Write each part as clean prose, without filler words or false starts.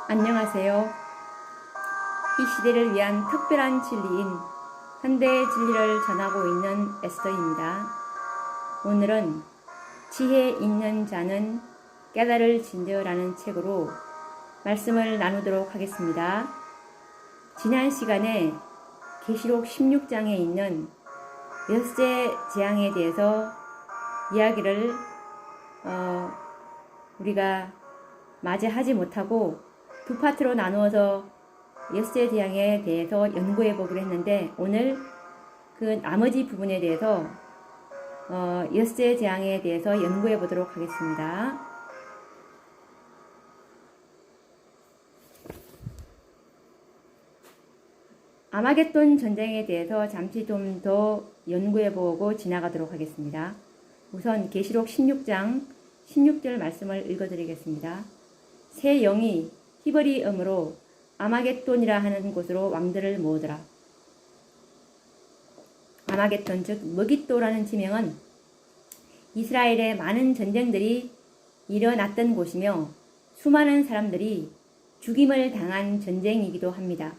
안녕하세요. 이 시대를 위한 특별한 진리인 현대의 진리를 전하고 있는 에스더입니다. 오늘은 지혜 있는 자는 깨달을진저라는 책으로 말씀을 나누도록 하겠습니다. 지난 시간에 계시록 16장에 있는 여섯째 재앙에 대해서 이야기를 우리가 맞이하지 못하고 두 파트로 나누어서 여섯째 재앙에 대해서 연구해 보기로 했는데, 오늘 그 나머지 부분에 대해서 여섯째 재앙에 대해서 연구해 보도록 하겠습니다. 아마겟돈 전쟁에 대해서 잠시 좀 더 연구해 보고 지나가도록 하겠습니다. 우선 계시록 16장 16절 말씀을 읽어 드리겠습니다. 새 영이 히브리어로 아마겟돈이라 하는 곳으로 왕들을 모으더라. 아마겟돈, 즉 머깃도라는 지명은 이스라엘의 많은 전쟁들이 일어났던 곳이며 수많은 사람들이 죽임을 당한 전쟁이기도 합니다.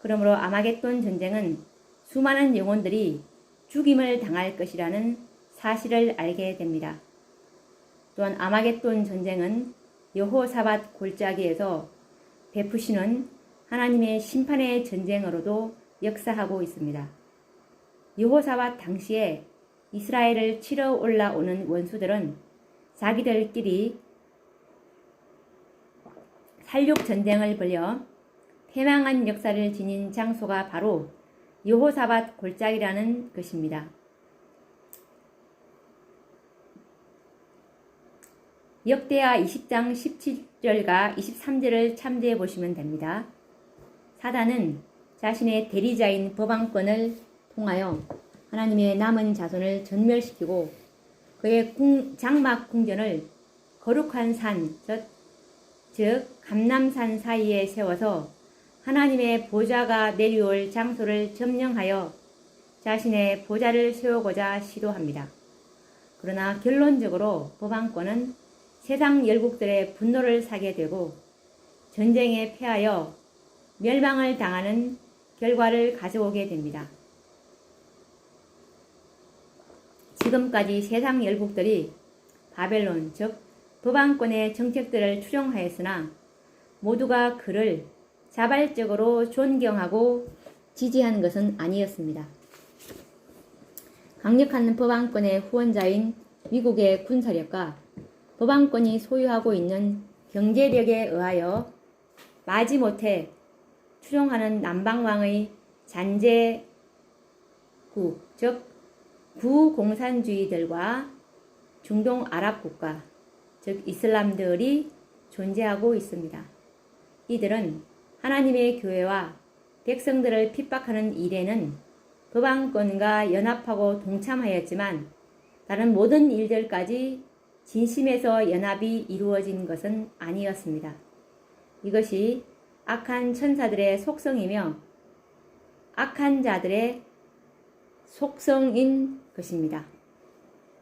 그러므로 아마겟돈 전쟁은 수많은 영혼들이 죽임을 당할 것이라는 사실을 알게 됩니다. 또한 아마겟돈 전쟁은 여호사밧 골짜기에서 베푸시는 하나님의 심판의 전쟁으로도 역사하고 있습니다. 여호사밧 당시에 이스라엘을 치러 올라오는 원수들은 자기들끼리 살육 전쟁을 벌여 패망한 역사를 지닌 장소가 바로 여호사밧 골짜기라는 것입니다. 역대하 20장 17절과 23절을 참조해 보시면 됩니다. 사단은 자신의 대리자인 법왕권을 통하여 하나님의 남은 자손을 전멸시키고 그의 장막 궁전을 거룩한 산, 즉 감람산 사이에 세워서 하나님의 보좌가 내려올 장소를 점령하여 자신의 보좌를 세우고자 시도합니다. 그러나 결론적으로 법왕권은 세상 열국들의 분노를 사게 되고 전쟁에 패하여 멸망을 당하는 결과를 가져오게 됩니다. 지금까지 세상 열국들이 바벨론, 즉 법왕권의 정책들을 추종하였으나 모두가 그를 자발적으로 존경하고 지지한 것은 아니었습니다. 강력한 법왕권의 후원자인 미국의 군사력과 법왕권이 소유하고 있는 경제력에 의하여 마지못해 추종하는 남방왕의 잔재국, 즉 구공산주의들과 중동 아랍 국가, 즉 이슬람들이 존재하고 있습니다. 이들은 하나님의 교회와 백성들을 핍박하는 일에는 법왕권과 연합하고 동참하였지만 다른 모든 일들까지 진심에서 연합이 이루어진 것은 아니었습니다. 이것이 악한 천사들의 속성이며 악한 자들의 속성인 것입니다.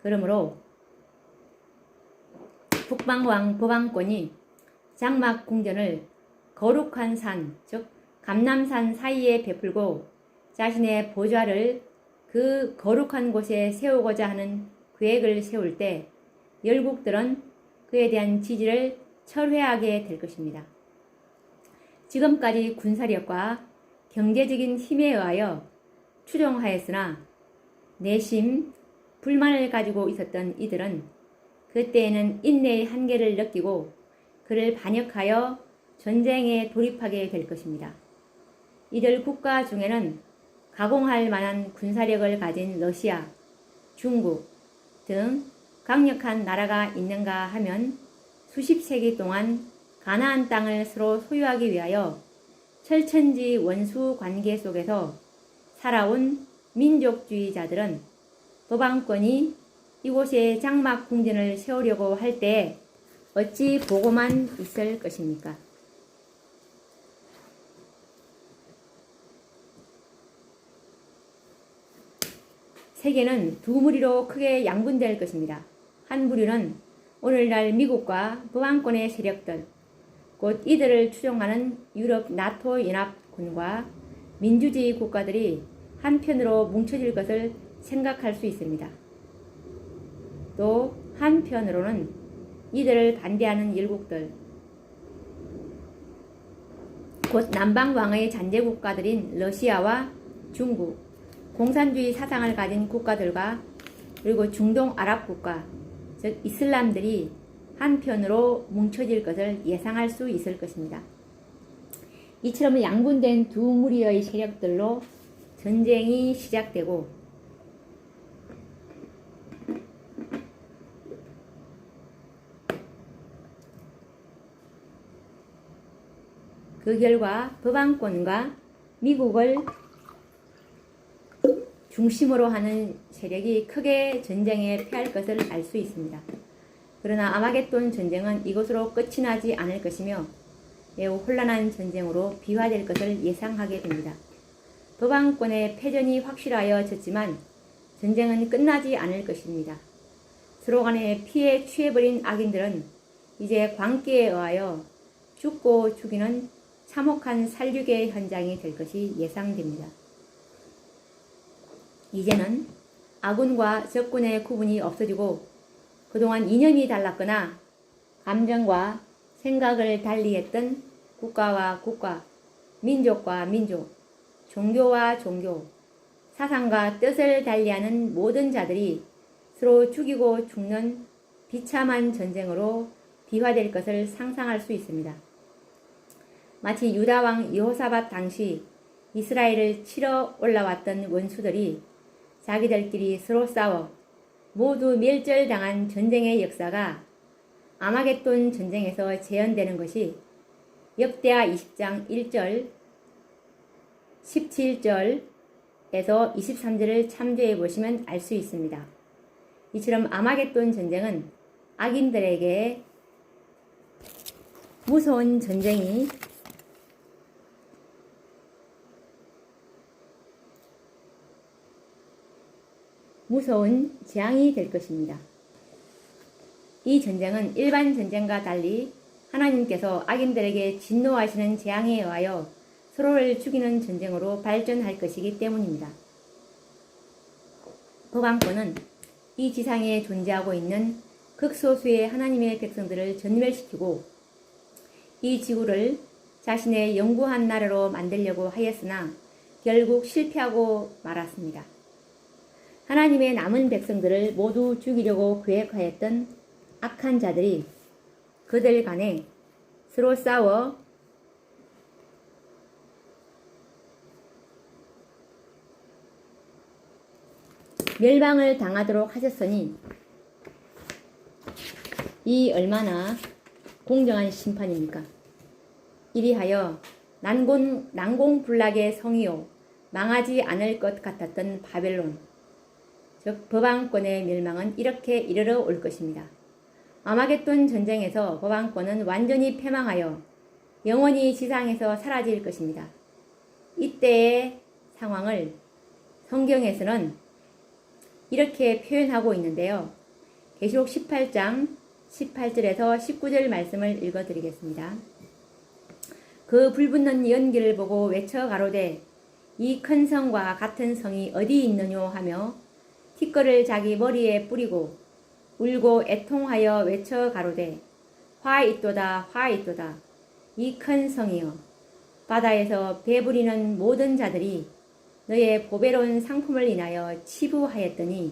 그러므로 북방왕 법왕권이 장막 궁전을 거룩한 산, 즉 감람산 사이에 베풀고 자신의 보좌를 그 거룩한 곳에 세우고자 하는 계획을 세울 때 열국들은 그에 대한 지지를 철회하게 될 것입니다. 지금까지 군사력과 경제적인 힘에 의하여 추종하였으나 내심 불만을 가지고 있었던 이들은 그때에는 인내의 한계를 느끼고 그를 반역하여 전쟁에 돌입하게 될 것입니다. 이들 국가 중에는 가공할 만한 군사력을 가진 러시아, 중국 등 강력한 나라가 있는가 하면 수십 세기 동안 가나안 땅을 서로 소유하기 위하여 철천지 원수 관계 속에서 살아온 민족주의자들은 법왕권이 이곳에 장막 궁전을 세우려고 할 때 어찌 보고만 있을 것입니까? 세계는 두 무리로 크게 양분될 것입니다. 한 부류는 오늘날 미국과 법왕권의 세력들, 곧 이들을 추종하는 유럽 나토 연합군과 민주주의 국가들이 한편으로 뭉쳐질 것을 생각할 수 있습니다. 또 한편으로는 이들을 반대하는 열국들, 곧 남방왕의 잔재 국가들인 러시아와 중국, 공산주의 사상을 가진 국가들과 그리고 중동 아랍 국가, 즉 이슬람들이 한편으로 뭉쳐질 것을 예상할 수 있을 것입니다. 이처럼 양분된 두 무리의 세력들로 전쟁이 시작되고 그 결과 법왕권과 미국을 중심으로 하는 세력이 크게 전쟁에 패할 것을 알 수 있습니다. 그러나 아마겟돈 전쟁은 이것으로 끝이 나지 않을 것이며 매우 혼란한 전쟁으로 비화될 것을 예상하게 됩니다. 법왕권의 패전이 확실하여 졌지만 전쟁은 끝나지 않을 것입니다. 서로 간에 피에 취해버린 악인들은 이제 광기에 의하여 죽고 죽이는 참혹한 살육의 현장이 될 것이 예상됩니다. 이제는 아군과 적군의 구분이 없어지고 그동안 이념이 달랐거나 감정과 생각을 달리했던 국가와 국가, 민족과 민족, 종교와 종교, 사상과 뜻을 달리하는 모든 자들이 서로 죽이고 죽는 비참한 전쟁으로 비화될 것을 상상할 수 있습니다. 마치 유다왕 여호사밧 당시 이스라엘을 치러 올라왔던 원수들이 자기들끼리 서로 싸워 모두 멸절당한 전쟁의 역사가 아마겟돈 전쟁에서 재현되는 것이 역대하 20장 1절, 17절에서 23절을 참조해 보시면 알 수 있습니다. 이처럼 아마겟돈 전쟁은 악인들에게 무서운 전쟁이 무서운 재앙이 될 것입니다. 이 전쟁은 일반 전쟁과 달리 하나님께서 악인들에게 진노하시는 재앙에 의하여 서로를 죽이는 전쟁으로 발전할 것이기 때문입니다. 법왕권은 이 지상에 존재하고 있는 극소수의 하나님의 백성들을 전멸시키고 이 지구를 자신의 영구한 나라로 만들려고 하였으나 결국 실패하고 말았습니다. 하나님의 남은 백성들을 모두 죽이려고 계획하였던 악한 자들이 그들 간에 서로 싸워 멸망을 당하도록 하셨으니 이 얼마나 공정한 심판입니까? 이리하여 난공불락의 성이요 망하지 않을 것 같았던 바벨론, 즉 법왕권의 멸망은 이렇게 이르러 올 것입니다. 아마겟돈 전쟁에서 법왕권은 완전히 패망하여 영원히 지상에서 사라질 것입니다. 이때의 상황을 성경에서는 이렇게 표현하고 있는데요. 계시록 18장 18절에서 19절 말씀을 읽어드리겠습니다. 그 불붙는 연기를 보고 외쳐 가로되 이 큰 성과 같은 성이 어디 있느뇨 하며 티끌을 자기 머리에 뿌리고 울고 애통하여 외쳐 가로되 화 있도다 화 있도다 이 큰 성이여 바다에서 배부리는 모든 자들이 너의 보배로운 상품을 인하여 치부하였더니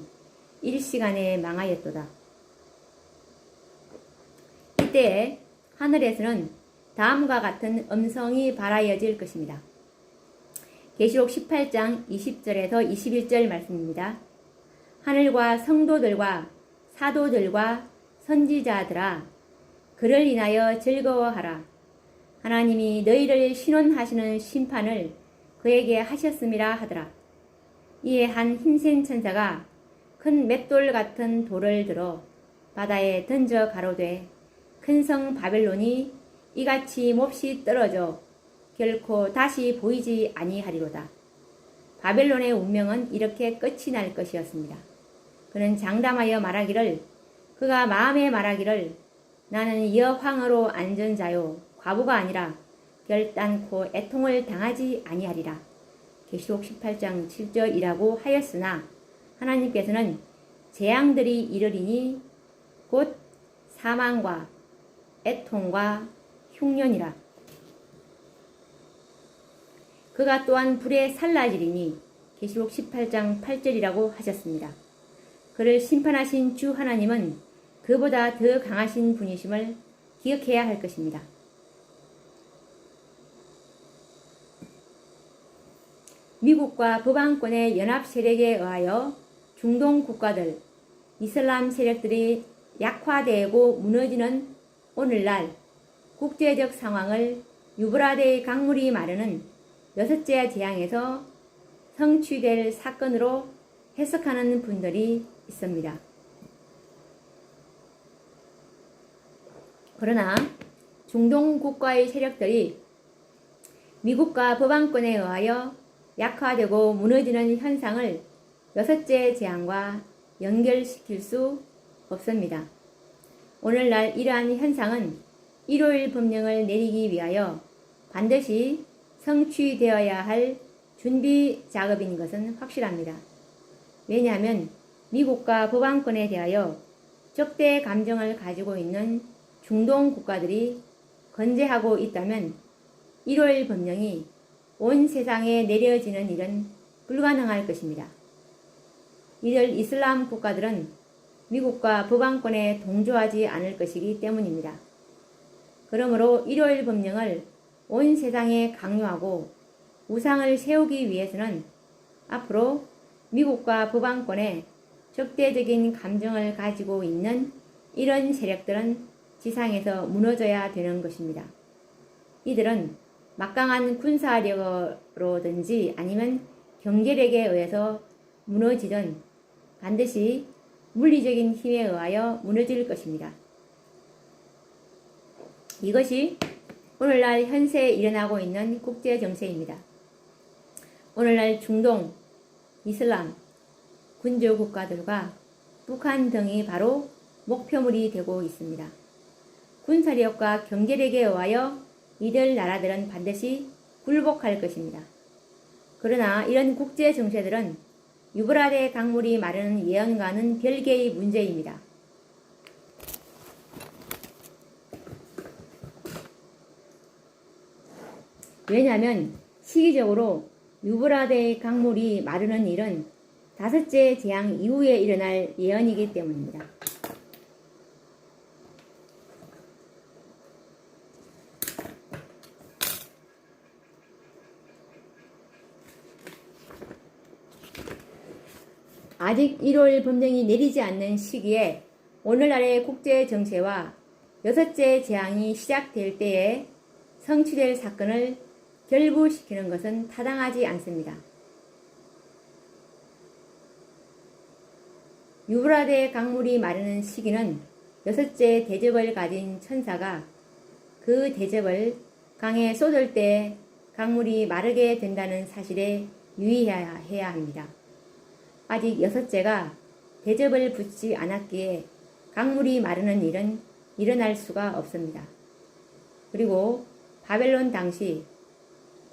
일시간에 망하였도다. 이때 하늘에서는 다음과 같은 음성이 발하여질 것입니다. 계시록 18장 20절에서 21절 말씀입니다. 하늘과 성도들과 사도들과 선지자들아 그를 인하여 즐거워하라. 하나님이 너희를 신원하시는 심판을 그에게 하셨음이라 하더라. 이에 한 힘센 천사가 큰 맷돌 같은 돌을 들어 바다에 던져 가로되 큰 성 바벨론이 이같이 몹시 떨어져 결코 다시 보이지 아니하리로다. 바벨론의 운명은 이렇게 끝이 날 것이었습니다. 그는 장담하여 말하기를 그가 마음에 말하기를 나는 여황으로 앉은 자요 과부가 아니라 결단코 애통을 당하지 아니하리라. 계시록 18장 7절이라고 하였으나 하나님께서는 재앙들이 이르리니 곧 사망과 애통과 흉년이라. 그가 또한 불에 살라지리니 계시록 18장 8절이라고 하셨습니다. 그를 심판하신 주 하나님은 그보다 더 강하신 분이심을 기억해야 할 것입니다. 미국과 북왕권의 연합 세력에 의하여 중동 국가들, 이슬람 세력들이 약화되고 무너지는 오늘날 국제적 상황을 유브라데의 강물이 마르는 여섯째 재앙에서 성취될 사건으로 해석하는 분들이 있습니다. 그러나 중동 국가의 세력들이 미국과 북왕권에 의하여 약화되고 무너지는 현상을 여섯째 재앙과 연결시킬 수 없습니다. 오늘날 이러한 현상은 일요일 법령을 내리기 위하여 반드시 성취되어야 할 준비 작업인 것은 확실합니다. 왜냐하면 미국과 북왕권에 대하여 적대 감정을 가지고 있는 중동 국가들이 건재하고 있다면 일요일 법령이 온 세상에 내려지는 일은 불가능할 것입니다. 이들 이슬람 국가들은 미국과 북왕권에 동조하지 않을 것이기 때문입니다. 그러므로 일요일 법령을 온 세상에 강요하고 우상을 세우기 위해서는 앞으로 미국과 북왕권에 적대적인 감정을 가지고 있는 이런 세력들은 지상에서 무너져야 되는 것입니다. 이들은 막강한 군사력으로든지 아니면 경제력에 의해서 무너지든 반드시 물리적인 힘에 의하여 무너질 것입니다. 이것이 오늘날 현세에 일어나고 있는 국제 정세입니다. 오늘날 중동, 이슬람, 군주 국가들과 북한 등이 바로 목표물이 되고 있습니다. 군사력과 경제력에 의하여 이들 나라들은 반드시 굴복할 것입니다. 그러나 이런 국제 정세들은 유브라데 강물이 마르는 예언과는 별개의 문제입니다. 왜냐하면 시기적으로 유브라데 강물이 마르는 일은 다섯째 재앙 이후에 일어날 예언이기 때문입니다. 아직 1월 법령이 내리지 않는 시기에 오늘날의 국제 정세와 여섯째 재앙이 시작될 때에 성취될 사건을 결부시키는 것은 타당하지 않습니다. 유브라데 강물이 마르는 시기는 여섯째 대접을 가진 천사가 그 대접을 강에 쏟을 때 강물이 마르게 된다는 사실에 유의해야 합니다. 아직 여섯째가 대접을 붙지 않았기에 강물이 마르는 일은 일어날 수가 없습니다. 그리고 바벨론 당시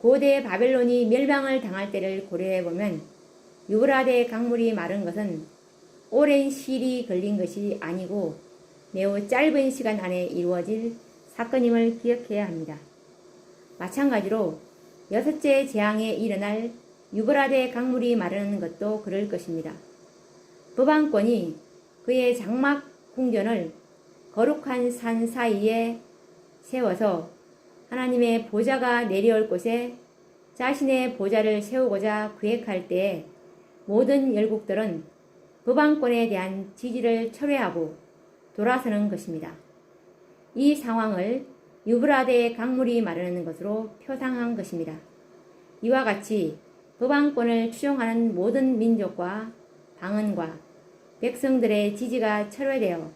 고대 바벨론이 멸망을 당할 때를 고려해보면 유브라데 강물이 마른 것은 오랜 시일이 걸린 것이 아니고 매우 짧은 시간 안에 이루어질 사건임을 기억해야 합니다. 마찬가지로 여섯째 재앙에 일어날 유브라데 강물이 마르는 것도 그럴 것입니다. 북왕권이 그의 장막 궁전을 거룩한 산 사이에 세워서 하나님의 보좌가 내려올 곳에 자신의 보좌를 세우고자 계획할 때에 모든 열국들은 북왕권에 대한 지지를 철회하고 돌아서는 것입니다. 이 상황을 유브라데 강물이 마르는 것으로 표상한 것입니다. 이와 같이 북왕권을 추종하는 모든 민족과 방언과 백성들의 지지가 철회되어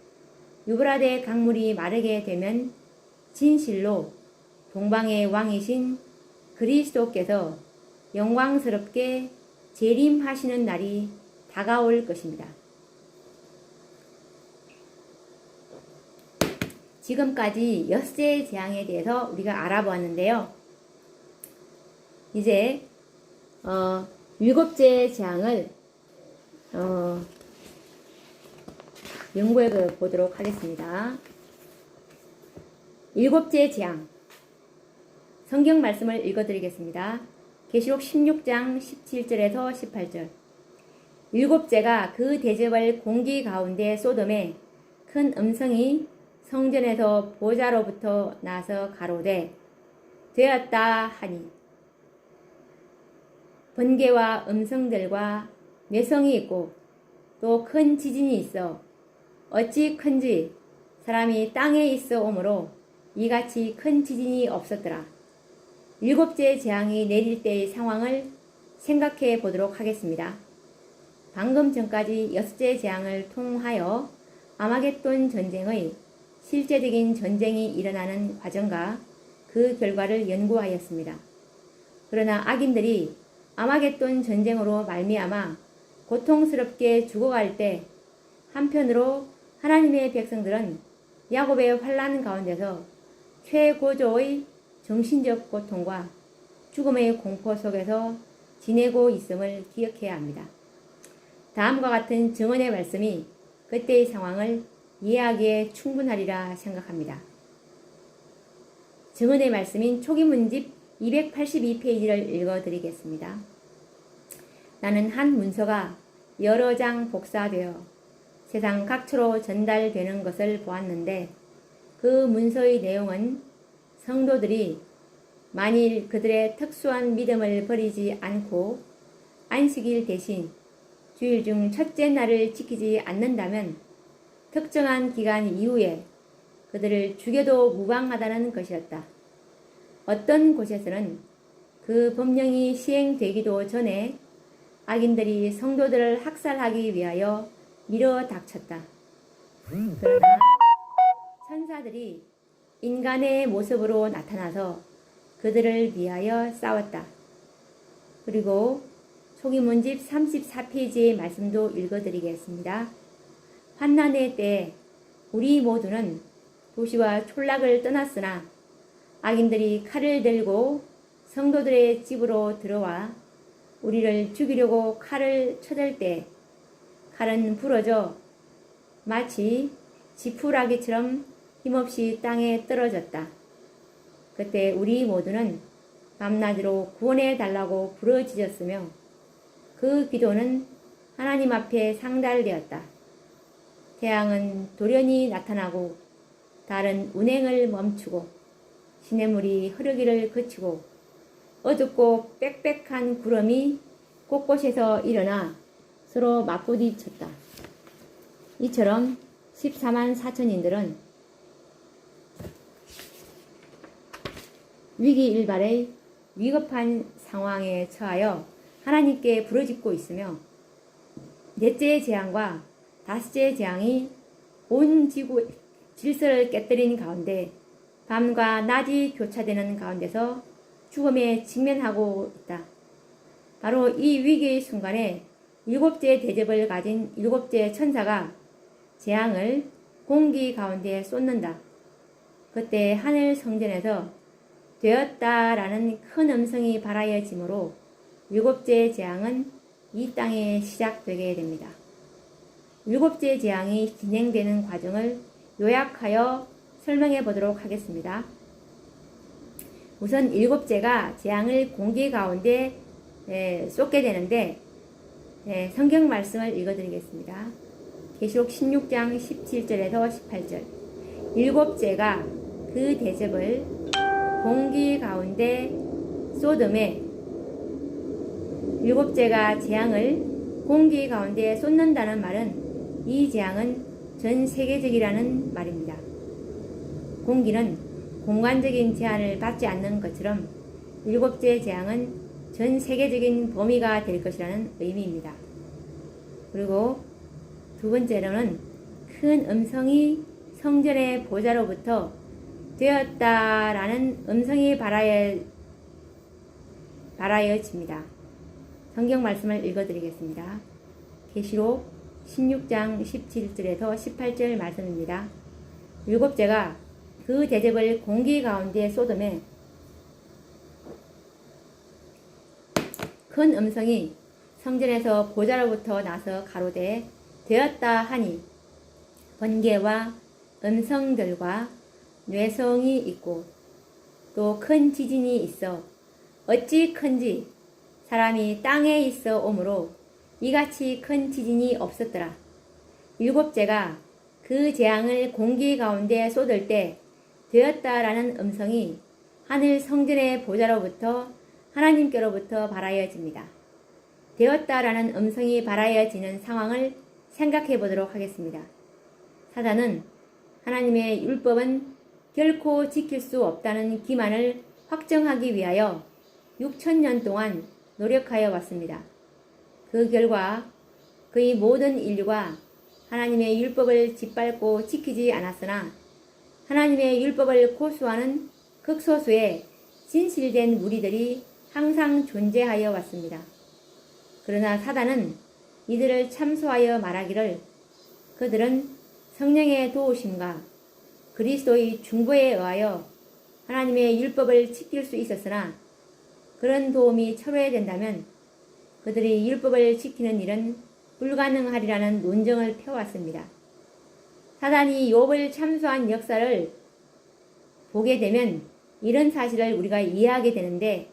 유브라데 강물이 마르게 되면 진실로 동방의 왕이신 그리스도께서 영광스럽게 재림하시는 날이 다가올 것입니다. 지금까지 엿새 재앙에 대해서 우리가 알아보았는데요. 이제 일곱째 재앙을 연구해 보도록 하겠습니다. 일곱째 재앙, 성경 말씀을 읽어드리겠습니다. 계시록 16장 17절에서 18절. 일곱째가 그 대접을 공기 가운데 쏟음에 큰 음성이 성전에서 보좌로부터 나서 가로되 되었다 하니, 번개와 음성들과 뇌성이 있고 또 큰 지진이 있어 어찌 큰지 사람이 땅에 있어 오므로 이같이 큰 지진이 없었더라. 일곱째 재앙이 내릴 때의 상황을 생각해 보도록 하겠습니다. 방금 전까지 여섯째 재앙을 통하여 아마겟돈 전쟁의 실제적인 전쟁이 일어나는 과정과 그 결과를 연구하였습니다. 그러나 악인들이 아마겟돈 전쟁으로 말미암아 고통스럽게 죽어갈 때, 한편으로 하나님의 백성들은 야곱의 환난 가운데서 최고조의 정신적 고통과 죽음의 공포 속에서 지내고 있음을 기억해야 합니다. 다음과 같은 증언의 말씀이 그때의 상황을 이해하기에 충분하리라 생각합니다. 증언의 말씀인 초기문집 282페이지를 읽어드리겠습니다. 나는 한 문서가 여러 장 복사되어 세상 각처로 전달되는 것을 보았는데, 그 문서의 내용은 성도들이 만일 그들의 특수한 믿음을 버리지 않고 안식일 대신 주일 중 첫째 날을 지키지 않는다면 특정한 기간 이후에 그들을 죽여도 무방하다는 것이었다. 어떤 곳에서는 그 법령이 시행되기도 전에 악인들이 성도들을 학살하기 위하여 밀어 닥쳤다. 그러나 천사들이 인간의 모습으로 나타나서 그들을 위하여 싸웠다. 그리고 초기문집 34페이지의 말씀도 읽어드리겠습니다. 환난의 때에 우리 모두는 도시와 촌락을 떠났으나 악인들이 칼을 들고 성도들의 집으로 들어와 우리를 죽이려고 칼을 쳐들 때 칼은 부러져 마치 지푸라기처럼 힘없이 땅에 떨어졌다. 그때 우리 모두는 밤낮으로 구원해 달라고 부르짖었으며 그 기도는 하나님 앞에 상달되었다. 태양은 돌연히 나타나고 달은 운행을 멈추고 시냇물이 흐르기를 그치고 어둡고 빽빽한 구름이 곳곳에서 일어나 서로 맞부딪혔다. 이처럼 14만 4천인들은 위기일발의 위급한 상황에 처하여 하나님께 부르짖고 있으며, 넷째 재앙과 다섯째 재앙이 온 지구 질서를 깨뜨린 가운데 밤과 낮이 교차되는 가운데서 죽음에 직면하고 있다. 바로 이 위기의 순간에 일곱째 대접을 가진 일곱째 천사가 재앙을 공기 가운데 쏟는다. 그때 하늘 성전에서 되었다라는 큰 음성이 발하여지므로 일곱째 재앙은 이 땅에 시작되게 됩니다. 일곱째 재앙이 진행되는 과정을 요약하여 설명해 보도록 하겠습니다. 우선 일곱째가 재앙을 공기 가운데 쏟게 되는데, 성경 말씀을 읽어드리겠습니다. 계시록 16장 17절에서 18절. 일곱째가 그 대접을 공기 가운데 쏟음에, 일곱째가 재앙을 공기 가운데 쏟는다는 말은 이 재앙은 전 세계적이라는 말입니다. 공기는 공간적인 제한을 받지 않는 것처럼 일곱째 재앙은 전 세계적인 범위가 될 것이라는 의미입니다. 그리고 두 번째로는 큰 음성이 성전의 보좌로부터 되었다라는 음성이 발하여집니다. 성경 말씀을 읽어드리겠습니다. 계시록 16장 17절에서 18절 말씀입니다. 일곱째가 그 대접을 공기 가운데 쏟음에 큰 음성이 성전에서 보좌로부터 나서 가로되 되었다 하니 번개와 음성들과 뇌성이 있고 또 큰 지진이 있어 어찌 큰지 사람이 땅에 있어 오므로 이같이 큰 지진이 없었더라. 일곱째가 그 재앙을 공기 가운데 쏟을 때 되었다라는 음성이 하늘 성전의 보좌로부터 하나님께로부터 발하여집니다. 되었다라는 음성이 발하여지는 상황을 생각해 보도록 하겠습니다. 사단은 하나님의 율법은 결코 지킬 수 없다는 기만을 확정하기 위하여 6,000년 동안 노력하여 왔습니다. 그 결과 그의 모든 인류가 하나님의 율법을 짓밟고 지키지 않았으나 하나님의 율법을 고수하는 극소수의 진실된 무리들이 항상 존재하여 왔습니다. 그러나 사단은 이들을 참소하여 말하기를 그들은 성령의 도우심과 그리스도의 중보에 의하여 하나님의 율법을 지킬 수 있었으나 그런 도움이 철회된다면 그들이 율법을 지키는 일은 불가능하리라는 논정을 펴왔습니다. 사단이 욥을 참소한 역사를 보게 되면 이런 사실을 우리가 이해하게 되는데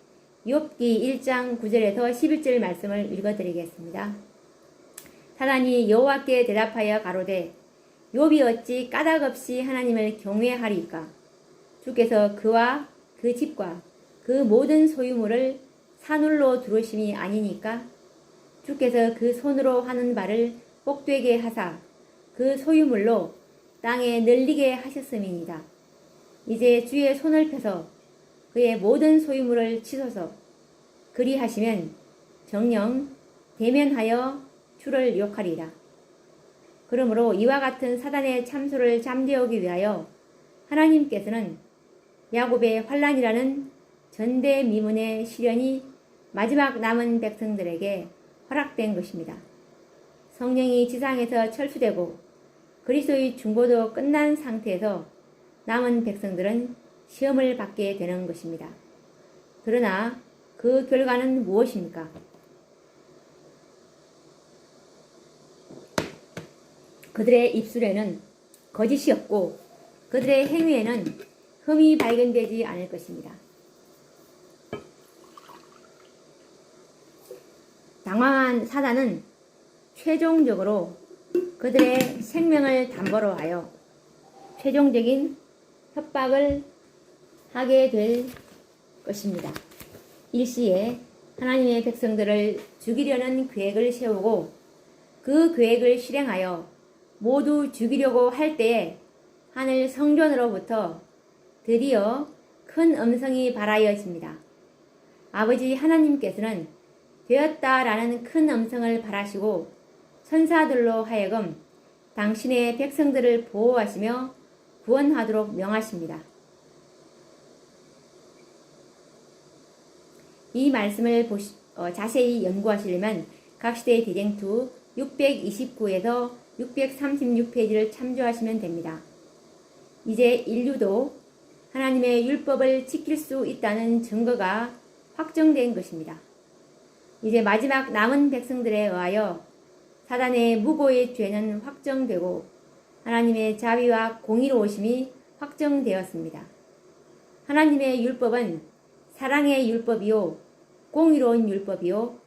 욥기 1장 9절에서 11절 말씀을 읽어드리겠습니다. 사단이 여호와께 대답하여 가로되 욥이 어찌 까닭없이 하나님을 경외하리까? 주께서 그와 그 집과 그 모든 소유물을 산울로 두르심이 아니니까? 주께서 그 손으로 하는 바를 복되게 하사 그 소유물로 땅에 늘리게 하셨음이니이다. 이제 주의 손을 펴서 그의 모든 소유물을 치소서. 그리하시면 정녕 대면하여 주를 욕하리라. 그러므로 이와 같은 사단의 참소를 잠재우기 위하여 하나님께서는 야곱의 환란이라는 전대미문의 시련이 마지막 남은 백성들에게 허락된 것입니다. 성령이 지상에서 철수되고 그리스도의 중보도 끝난 상태에서 남은 백성들은 시험을 받게 되는 것입니다. 그러나 그 결과는 무엇입니까? 그들의 입술에는 거짓이 없고 그들의 행위에는 흠이 발견되지 않을 것입니다. 당황한 사단은 최종적으로 그들의 생명을 담보로 하여 최종적인 협박을 하게 될 것입니다. 일시에 하나님의 백성들을 죽이려는 계획을 세우고 그 계획을 실행하여 모두 죽이려고 할 때에 하늘 성전으로부터 드디어 큰 음성이 발하여집니다. 아버지 하나님께서는 되었다라는 큰 음성을 발하시고 천사들로 하여금 당신의 백성들을 보호하시며 구원하도록 명하십니다. 이 말씀을 자세히 연구하시려면 각시대의 대쟁투 629에서 636페이지를 참조하시면 됩니다. 이제 인류도 하나님의 율법을 지킬 수 있다는 증거가 확정된 것입니다. 이제 마지막 남은 백성들에 의하여 사단의 무고의 죄는 확정되고 하나님의 자비와 공의로우심이 확정되었습니다. 하나님의 율법은 사랑의 율법이요 공의로운 율법이요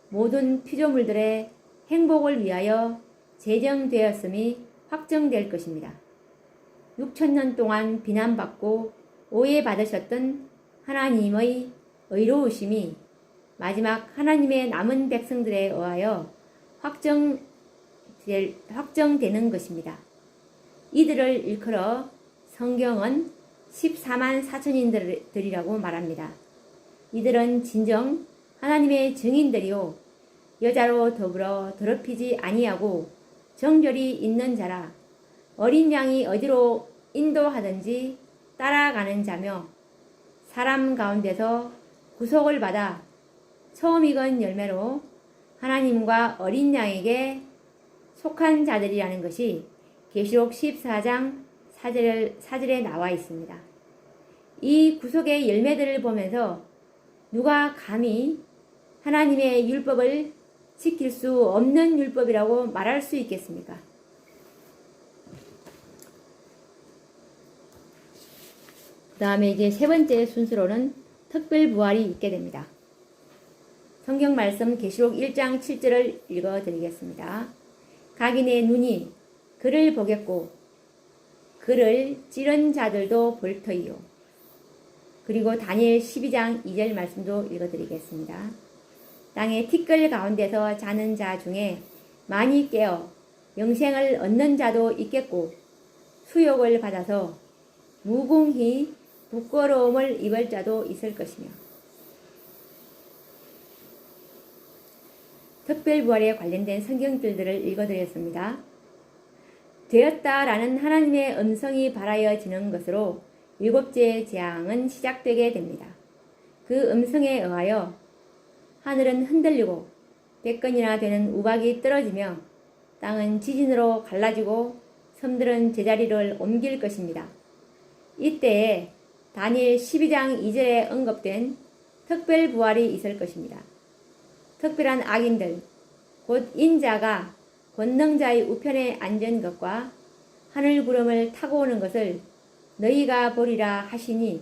모든 피조물들의 행복을 위하여 제정되었음이 확정될 것입니다. 6,000년 동안 비난받고 오해받으셨던 하나님의 의로우심이 마지막 하나님의 남은 백성들에 의하여 확정되는 것입니다. 이들을 일컬어 성경은 14만 4천인들이라고 말합니다. 이들은 진정 하나님의 증인들이요 여자로 더불어 더럽히지 아니하고 정결이 있는 자라 어린 양이 어디로 인도하든지 따라가는 자며 사람 가운데서 구속을 받아 처음 익은 열매로 하나님과 어린 양에게 속한 자들이라는 것이 계시록 14장 사절에 나와 있습니다. 이 구속의 열매들을 보면서 누가 감히 하나님의 율법을 지킬 수 없는 율법이라고 말할 수 있겠습니까? 그 다음에 이제 세 번째 순서로는 특별부활이 있게 됩니다. 성경 말씀 계시록 1장 7절을 읽어드리겠습니다. 각인의 눈이 그를 보겠고 그를 찌른 자들도 볼 터이요. 그리고 다니엘 12장 2절 말씀도 읽어드리겠습니다. 땅의 티끌 가운데서 자는 자 중에 많이 깨어 영생을 얻는 자도 있겠고 수욕을 받아서 무궁히 부끄러움을 입을 자도 있을 것이며. 특별부활에 관련된 성경들을 읽어드렸습니다. 되었다라는 하나님의 음성이 발하여지는 것으로 일곱째 재앙은 시작되게 됩니다. 그 음성에 의하여 하늘은 흔들리고 100건이나 되는 우박이 떨어지며 땅은 지진으로 갈라지고 섬들은 제자리를 옮길 것입니다. 이때에 다니엘 12장 2절에 언급된 특별부활이 있을 것입니다. 특별한 악인들, 곧 인자가 권능자의 우편에 앉은 것과 하늘 구름을 타고 오는 것을 너희가 보리라 하시니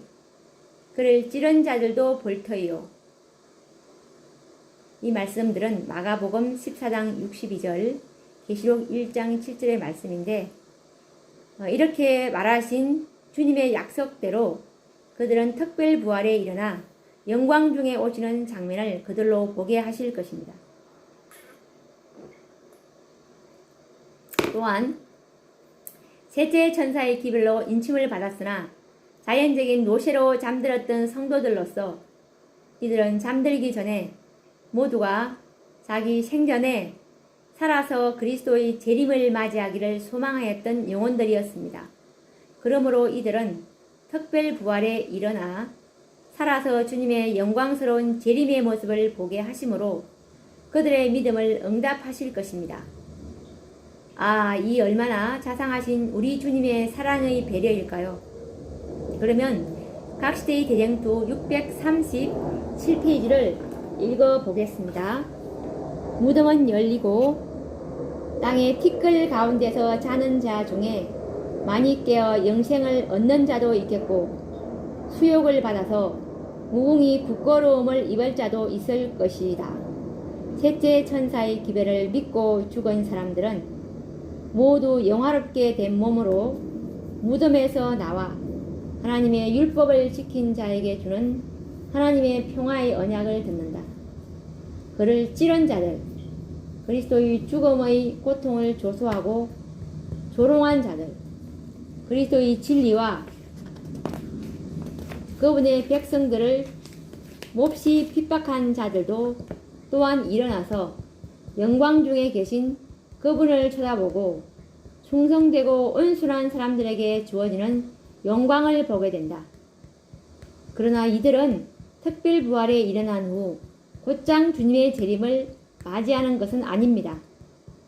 그를 찌른 자들도 볼 터이요. 이 말씀들은 마가복음 14장 62절, 계시록 1장 7절의 말씀인데 이렇게 말하신 주님의 약속대로 그들은 특별부활에 일어나 영광 중에 오시는 장면을 그들로 보게 하실 것입니다. 또한 셋째 천사의 기별로 인침을 받았으나 자연적인 노쇠로 잠들었던 성도들로서 이들은 잠들기 전에 모두가 자기 생전에 살아서 그리스도의 재림을 맞이하기를 소망하였던 영혼들이었습니다. 그러므로 이들은 특별부활에 일어나 살아서 주님의 영광스러운 재림의 모습을 보게 하심으로 그들의 믿음을 응답하실 것입니다. 이 얼마나 자상하신 우리 주님의 사랑의 배려일까요? 그러면 각시대의 대쟁투 637페이지를 읽어보겠습니다. 무덤은 열리고 땅의 티끌 가운데서 자는 자 중에 많이 깨어 영생을 얻는 자도 있겠고 수욕을 받아서 무궁히 부끄러움을 입을 자도 있을 것이다. 셋째 천사의 기별을 믿고 죽은 사람들은 모두 영화롭게 된 몸으로 무덤에서 나와 하나님의 율법을 지킨 자에게 주는 하나님의 평화의 언약을 듣는다. 그를 찌른 자들, 그리스도의 죽음의 고통을 조소하고 조롱한 자들, 그리스도의 진리와 그분의 백성들을 몹시 핍박한 자들도 또한 일어나서 영광 중에 계신 그분을 쳐다보고 충성되고 온순한 사람들에게 주어지는 영광을 보게 된다. 그러나 이들은 특별부활에 일어난 후 곧장 주님의 재림을 맞이하는 것은 아닙니다.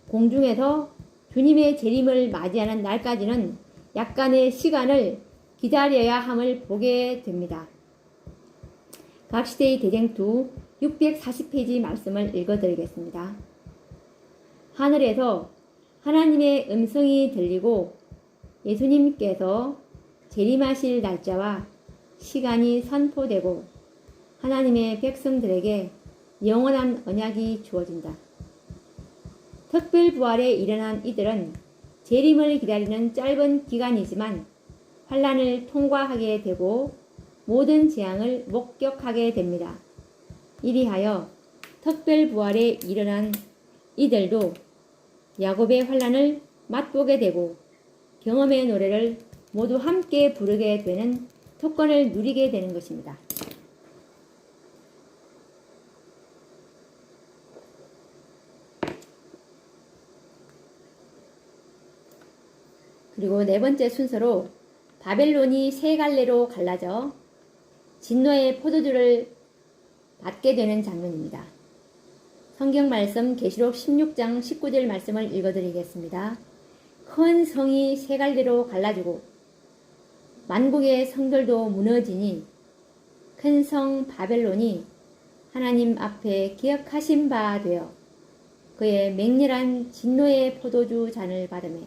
공중에서 주님의 재림을 맞이하는 날까지는 약간의 시간을 기다려야 함을 보게 됩니다. 각시대의 대쟁투 640페이지 말씀을 읽어드리겠습니다. 하늘에서 하나님의 음성이 들리고 예수님께서 재림하실 날짜와 시간이 선포되고 하나님의 백성들에게 영원한 언약이 주어진다. 특별부활에 일어난 이들은 재림을 기다리는 짧은 기간이지만 환난을 통과하게 되고 모든 재앙을 목격하게 됩니다. 이리하여 특별부활에 일어난 이들도 야곱의 환난을 맛보게 되고 경험의 노래를 모두 함께 부르게 되는 특권을 누리게 되는 것입니다. 그리고 네 번째 순서로 바벨론이 세 갈래로 갈라져 진노의 포도주를 받게 되는 장면입니다. 성경 말씀 계시록 16장 19절 말씀을 읽어드리겠습니다. 큰 성이 세 갈래로 갈라지고 만국의 성들도 무너지니 큰 성 바벨론이 하나님 앞에 기억하신 바 되어 그의 맹렬한 진노의 포도주 잔을 받으매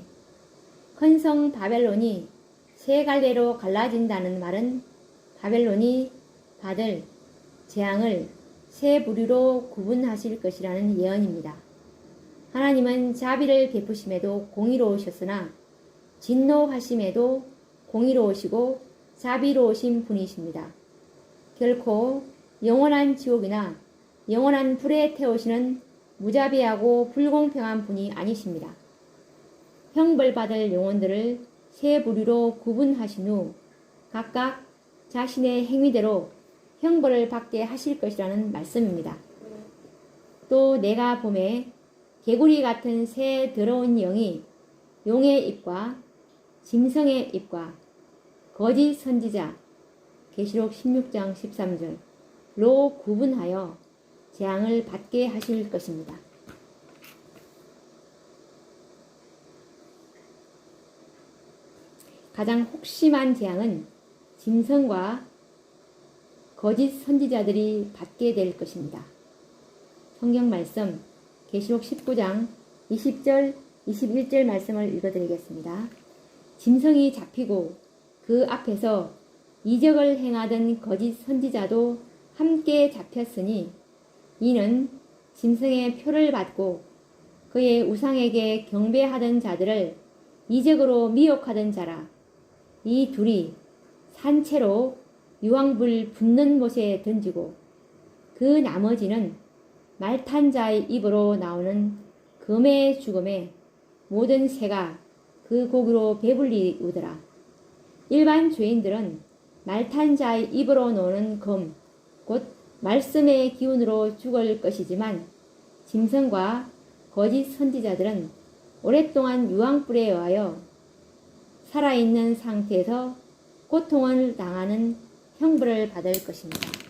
큰 성 바벨론이 세 갈래로 갈라진다는 말은 바벨론이 받을 재앙을 세 부류로 구분하실 것이라는 예언입니다. 하나님은 자비를 베푸심에도 공의로우셨으나 진노하심에도 공의로우시고 자비로우신 분이십니다. 결코 영원한 지옥이나 영원한 불에 태우시는 무자비하고 불공평한 분이 아니십니다. 형벌받을 영혼들을 세 부류로 구분하신 후 각각 자신의 행위대로 형벌을 받게 하실 것이라는 말씀입니다. 또 내가 보매 개구리 같은 새 더러운 영이 용의 입과 짐승의 입과 거짓 선지자 계시록 16장 13절로 구분하여 재앙을 받게 하실 것입니다. 가장 혹심한 재앙은 짐승과 거짓 선지자들이 받게 될 것입니다. 성경 말씀 계시록 19장 20절 21절 말씀을 읽어드리겠습니다. 짐승이 잡히고 그 앞에서 이적을 행하던 거짓 선지자도 함께 잡혔으니 이는 짐승의 표를 받고 그의 우상에게 경배하던 자들을 이적으로 미혹하던 자라. 이 둘이 산채로 유황불 붙는 못에 던지고 그 나머지는 말 탄 자의 입으로 나오는 금의 죽음에 모든 새가 그 고기로 배불리우더라. 일반 죄인들은 말 탄 자의 입으로 나오는 금, 곧 말씀의 기운으로 죽을 것이지만 짐승과 거짓 선지자들은 오랫동안 유황불에 의하여 살아있는 상태에서 고통을 당하는 형벌을 받을 것입니다.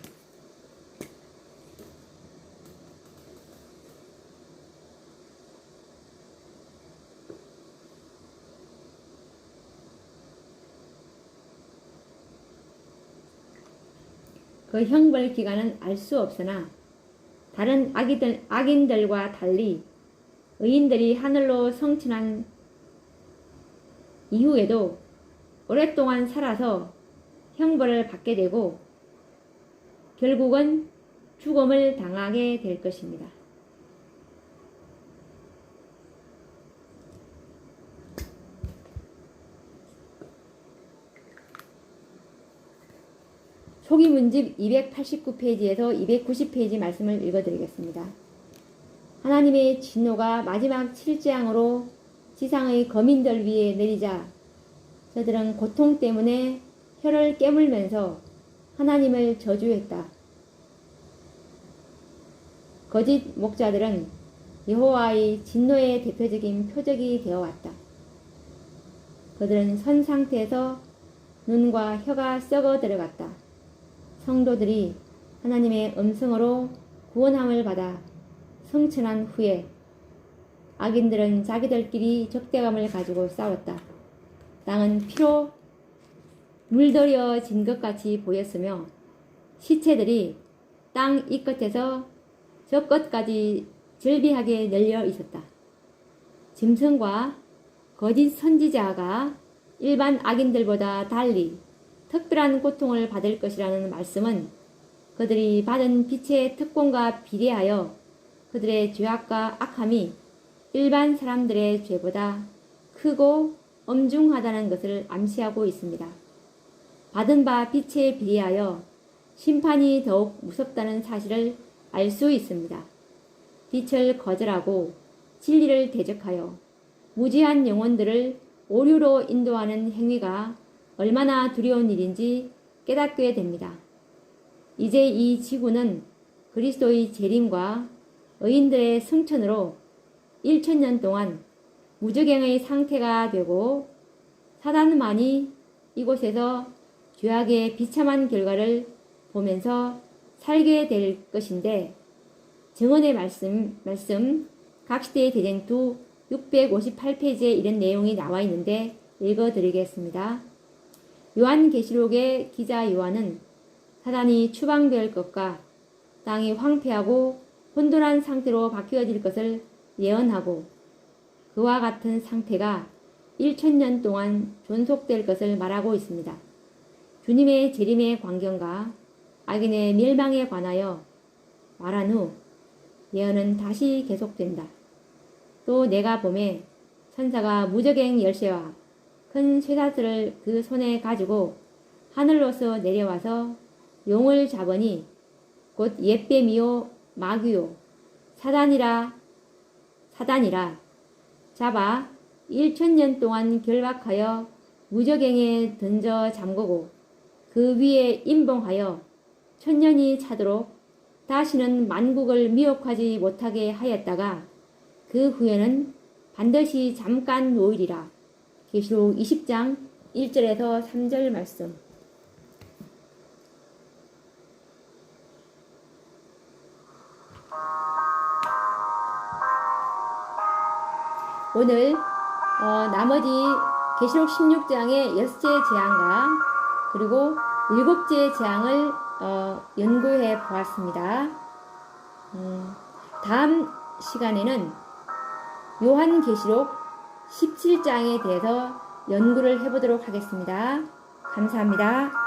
그 형벌 기간은 알 수 없으나 다른 악인들과 달리 의인들이 하늘로 성취한 이후에도 오랫동안 살아서 형벌을 받게 되고 결국은 죽음을 당하게 될 것입니다. 소기문집 289페이지에서 290페이지 말씀을 읽어드리겠습니다. 하나님의 진노가 마지막 7재앙으로 지상의 거민들 위에 내리자 저들은 고통 때문에 혀를 깨물면서 하나님을 저주했다. 거짓 목자들은 여호와의 진노의 대표적인 표적이 되어왔다. 그들은 선 상태에서 눈과 혀가 썩어 들어갔다. 성도들이 하나님의 음성으로 구원함을 받아 성천한 후에 악인들은 자기들끼리 적대감을 가지고 싸웠다. 땅은 피로 물들여진 것 같이 보였으며 시체들이 땅 이 끝에서 저 끝까지 절비하게 널려 있었다. 짐승과 거짓 선지자가 일반 악인들보다 달리 특별한 고통을 받을 것이라는 말씀은 그들이 받은 빛의 특권과 비례하여 그들의 죄악과 악함이 일반 사람들의 죄보다 크고 엄중하다는 것을 암시하고 있습니다. 받은 바 빛에 비례하여 심판이 더욱 무섭다는 사실을 알 수 있습니다. 빛을 거절하고 진리를 대적하여 무지한 영혼들을 오류로 인도하는 행위가 얼마나 두려운 일인지 깨닫게 됩니다. 이제 이 지구는 그리스도의 재림과 의인들의 승천으로 1000년 동안 무적행의 상태가 되고 사단만이 이곳에서 죄악의 비참한 결과를 보면서 살게 될 것인데 증언의 말씀 각시대의 대쟁투 658페이지에 이런 내용이 나와 있는데 읽어드리겠습니다. 요한계시록의 기자 요한은 사단이 추방될 것과 땅이 황폐하고 혼돈한 상태로 바뀌어질 것을 예언하고 그와 같은 상태가 1000년 동안 존속될 것을 말하고 있습니다. 주님의 재림의 광경과 악인의 멸망에 관하여 말한 후 예언은 다시 계속된다. 또 내가 보매 천사가 무저갱 열쇠와 큰 쇠사슬을 그 손에 가지고 하늘로서 내려와서 용을 잡으니 곧 옛뱀이요 마귀요 사단이라 잡아 1000년 동안 결박하여 무저갱에 던져 잠그고 그 위에 임봉하여 1000년이 차도록 다시는 만국을 미혹하지 못하게 하였다가 그 후에는 반드시 잠깐 놓이리라. 계시록 20장 1절에서 3절 말씀. 오늘 나머지 계시록 16장의 6째 재앙과 그리고 7째 재앙을 연구해 보았습니다. 다음 시간에는 요한계시록 17장에 대해서 연구를 해보도록 하겠습니다. 감사합니다.